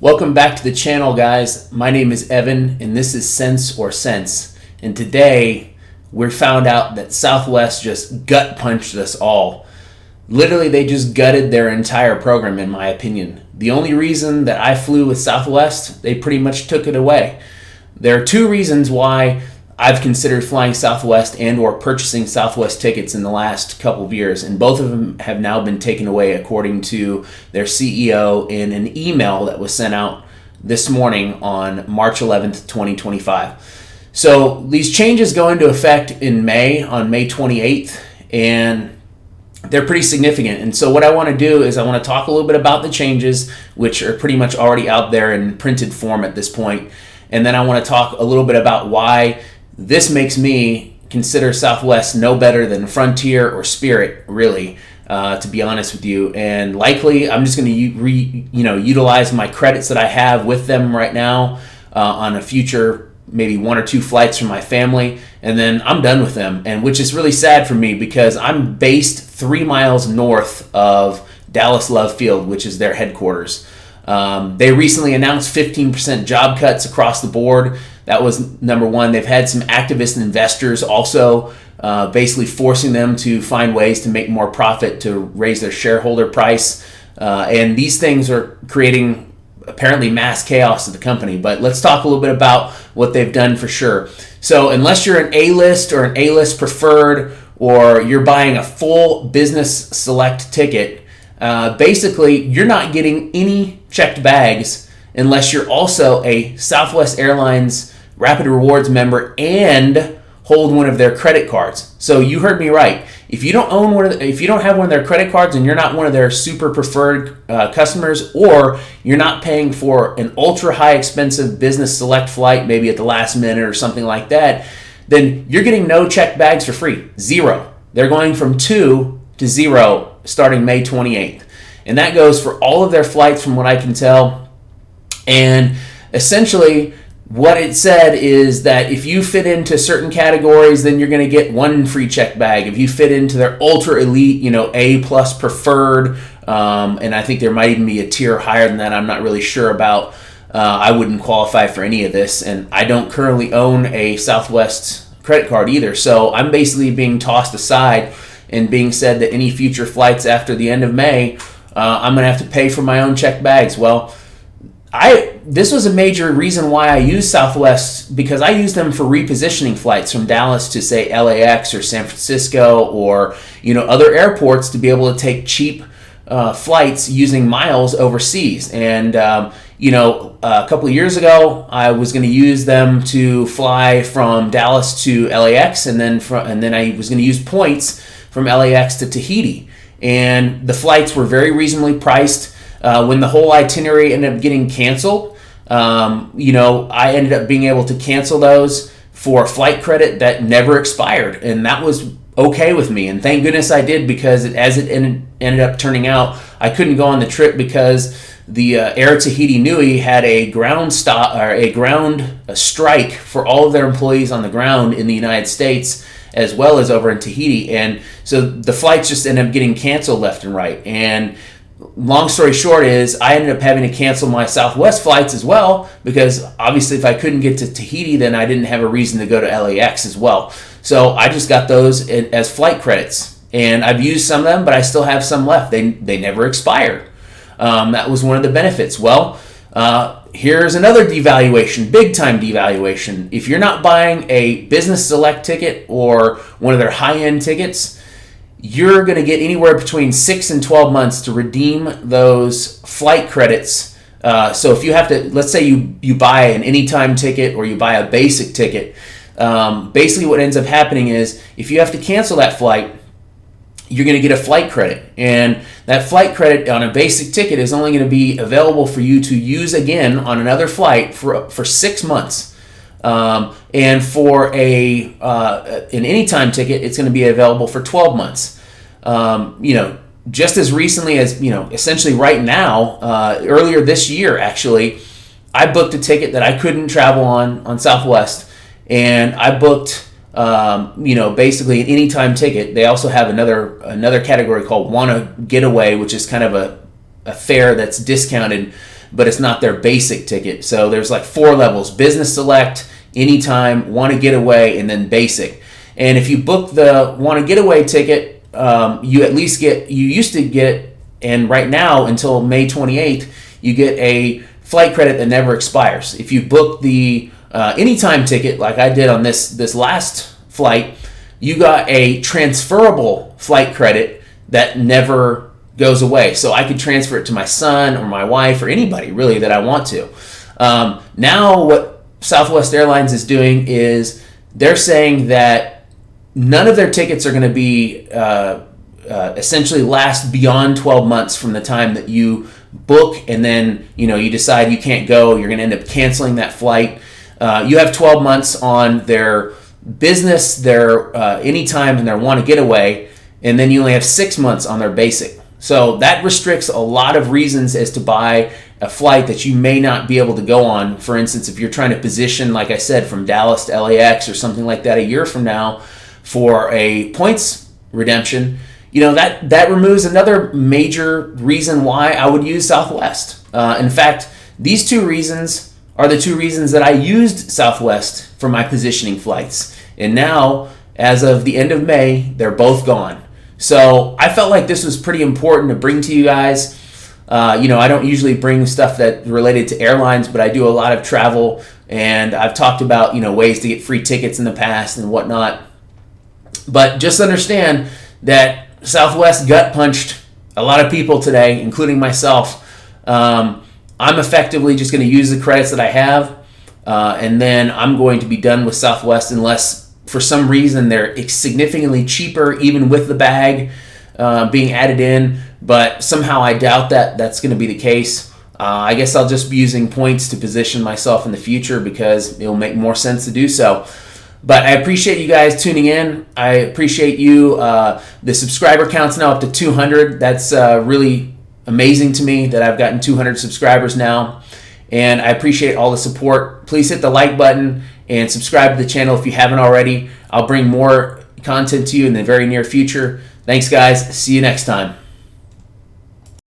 Welcome back to the channel, guys. My name is Evan, and this is Sense or Sense. And today, we found out that Southwest just gut punched us all. Literally, they just gutted their entire program, in my opinion. The only reason that I flew with Southwest, they pretty much took it away. There are two reasons why I've considered flying Southwest and or purchasing Southwest tickets in the last couple of years, and both of them have now been taken away according to their CEO in an email that was sent out this morning on March 11th, 2025. So these changes go into effect in May, on May 28th, and they're pretty significant. And so what I want to do is I want to talk a little bit about the changes, which are pretty much already out there in printed form at this point. And then I want to talk a little bit about why this makes me consider Southwest no better than Frontier or Spirit, really, to be honest with you. And likely, I'm just going to utilize my credits that I have with them right now on a future, maybe one or two flights from my family, and then I'm done with them. And which is really sad for me because I'm based 3 miles north of Dallas Love Field, which is their headquarters. They recently announced 15% job cuts across the board. That was number one. They've had some activist investors also basically forcing them to find ways to make more profit to raise their shareholder price. And these things are creating apparently mass chaos at the company. But let's talk a little bit about what they've done for sure. So unless you're an A-list or an A-list preferred, or you're buying a full business select ticket, basically you're not getting any checked bags unless you're also a Southwest Airlines Rapid Rewards member and hold one of their credit cards. So you heard me right. If you don't have one of their credit cards and you're not one of their super preferred customers, or you're not paying for an ultra high expensive business select flight, maybe at the last minute or something like that, then you're getting no checked bags for free. Zero. They're going from 2 to 0 starting May 28th. And that goes for all of their flights from what I can tell. And essentially, what it said is that if you fit into certain categories, then you're going to get one free check bag. If you fit into their ultra elite, A plus preferred, and I think there might even be a tier higher than that, I'm not really sure about. I wouldn't qualify for any of this, and I don't currently own a Southwest credit card either. So I'm basically being tossed aside and being said that any future flights after the end of May, I'm going to have to pay for my own check bags. Well, this was a major reason why I used Southwest, because I used them for repositioning flights from Dallas to, say, LAX or San Francisco or other airports to be able to take cheap flights using miles overseas. And a couple of years ago, I was going to use them to fly from Dallas to LAX, and then I was going to use points from LAX to Tahiti. And the flights were very reasonably priced. When the whole itinerary ended up getting canceled, I ended up being able to cancel those for flight credit that never expired, and that was okay with me. And thank goodness I did, because as it ended up turning out, I couldn't go on the trip because the Air Tahiti Nui had a ground strike for all of their employees on the ground in the United States, as well as over in Tahiti. And so the flights just ended up getting canceled left and right. And long story short is I ended up having to cancel my Southwest flights as well, because obviously if I couldn't get to Tahiti, then I didn't have a reason to go to LAX as well. So I just got those as flight credits, and I've used some of them, but I still have some left. They never expired. That was one of the benefits. Well, here's another devaluation, big time devaluation. If you're not buying a business select ticket or one of their high-end tickets, you're going to get anywhere between 6 and 12 months to redeem those flight credits. So if you have to, let's say you buy an anytime ticket or you buy a basic ticket, basically what ends up happening is if you have to cancel that flight, you're going to get a flight credit. And that flight credit on a basic ticket is only going to be available for you to use again on another flight for 6 months. And for an anytime ticket, it's going to be available for 12 months. Just as recently as, essentially right now, earlier this year, actually, I booked a ticket that I couldn't travel on Southwest, and I booked, basically an anytime ticket. They also have another category called Wanna Getaway, which is kind of a fare that's discounted but it's not their basic ticket. So there's like 4 levels: business select, anytime, want to get away, and then basic. And if you book the want to get away ticket, you used to get, and right now until May 28th, you get a flight credit that never expires. If you book the anytime ticket, like I did on this last flight, you got a transferable flight credit that never goes away. So I could transfer it to my son or my wife or anybody really that I want to. Now what Southwest Airlines is doing is they're saying that none of their tickets are going to be essentially last beyond 12 months from the time that you book, and then you decide you can't go, you're going to end up canceling that flight. You have 12 months on their business, their anytime, and their want to get away, and then you only have 6 months on their basic. So that restricts a lot of reasons as to buy a flight that you may not be able to go on. For instance, if you're trying to position, like I said, from Dallas to LAX or something like that a year from now for a points redemption, that removes another major reason why I would use Southwest. In fact, these 2 reasons are the 2 reasons that I used Southwest for my positioning flights. And now, as of the end of May, they're both gone. So I felt like this was pretty important to bring to you guys. I don't usually bring stuff that related to airlines, but I do a lot of travel, and I've talked about ways to get free tickets in the past and whatnot. But just understand that Southwest gut punched a lot of people today, including myself. I'm effectively just going to use the credits that I have, and then I'm going to be done with Southwest unless for some reason they're significantly cheaper, even with the bag being added in. But somehow I doubt that that's going to be the case. I guess I'll just be using points to position myself in the future because it'll make more sense to do so. But I appreciate you guys tuning in. I appreciate you. The subscriber count's now up to 200. That's really amazing to me that I've gotten 200 subscribers now. And I appreciate all the support. Please hit the like button and subscribe to the channel if you haven't already. I'll bring more content to you in the very near future. Thanks, guys. See you next time.